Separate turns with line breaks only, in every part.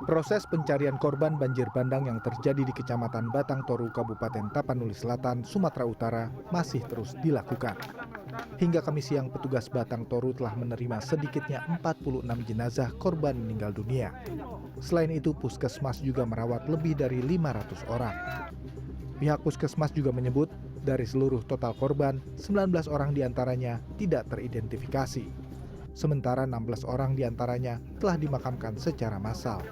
Proses pencarian korban banjir bandang yang terjadi di Kecamatan Batang Toru, Kabupaten Tapanuli Selatan, Sumatera Utara masih terus dilakukan. Hingga Kamis siang, petugas Batang Toru telah menerima sedikitnya 46 jenazah korban meninggal dunia. Selain itu, Puskesmas juga merawat lebih dari 500 orang. Pihak Puskesmas juga menyebut, dari seluruh total korban, 19 orang diantaranya tidak teridentifikasi. Sementara 16 orang diantaranya telah dimakamkan secara massal.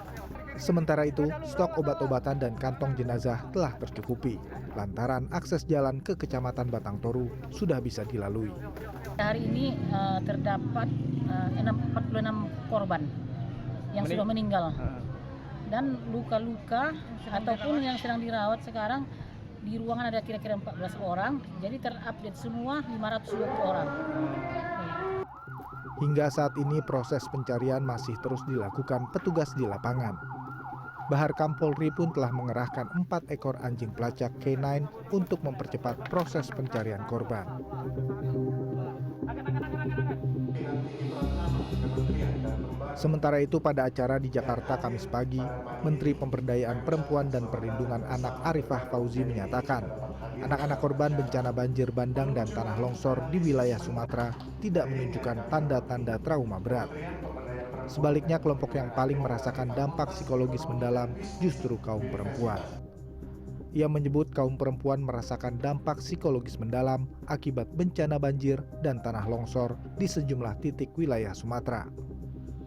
Sementara itu, stok obat-obatan dan kantong jenazah telah tercukupi, lantaran akses jalan ke Kecamatan Batang Toru sudah bisa dilalui.
Hari ini terdapat 46 korban yang sudah meninggal. Dan luka-luka ataupun yang sedang dirawat sekarang di ruangan ada kira-kira 14 orang, jadi terupdate semua 520 orang.
Hingga saat ini proses pencarian masih terus dilakukan petugas di lapangan. Bahar Kampolri pun telah mengerahkan 4 ekor anjing pelacak K9 untuk mempercepat proses pencarian korban. Sementara itu, pada acara di Jakarta Kamis pagi, Menteri Pemberdayaan Perempuan dan Perlindungan Anak Arifah Fauzi menyatakan, anak-anak korban bencana banjir bandang dan tanah longsor di wilayah Sumatera tidak menunjukkan tanda-tanda trauma berat. Sebaliknya, kelompok yang paling merasakan dampak psikologis mendalam justru kaum perempuan. Ia menyebut kaum perempuan merasakan dampak psikologis mendalam akibat bencana banjir dan tanah longsor di sejumlah titik wilayah Sumatera.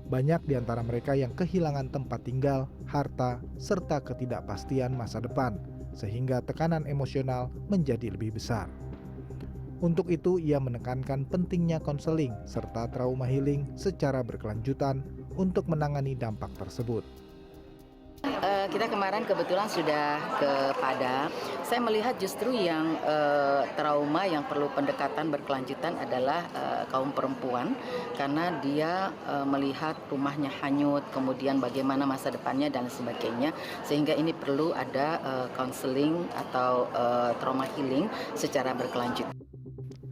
Banyak di antara mereka yang kehilangan tempat tinggal, harta, serta ketidakpastian masa depan, sehingga tekanan emosional menjadi lebih besar. Untuk itu, ia menekankan pentingnya konseling serta trauma healing secara berkelanjutan untuk menangani dampak tersebut.
Kita kemarin kebetulan sudah ke Padang. Saya melihat justru yang trauma yang perlu pendekatan berkelanjutan adalah kaum perempuan, karena dia melihat rumahnya hanyut, kemudian bagaimana masa depannya dan sebagainya, sehingga ini perlu ada counseling atau trauma healing secara berkelanjutan.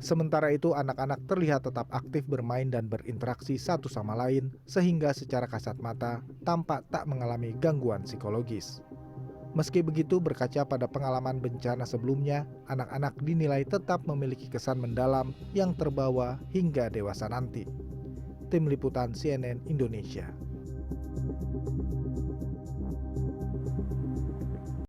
Sementara itu, anak-anak terlihat tetap aktif bermain dan berinteraksi satu sama lain, sehingga secara kasat mata tampak tak mengalami gangguan psikologis. Meski begitu, berkaca pada pengalaman bencana sebelumnya, anak-anak dinilai tetap memiliki kesan mendalam yang terbawa hingga dewasa nanti. Tim Liputan CNN Indonesia.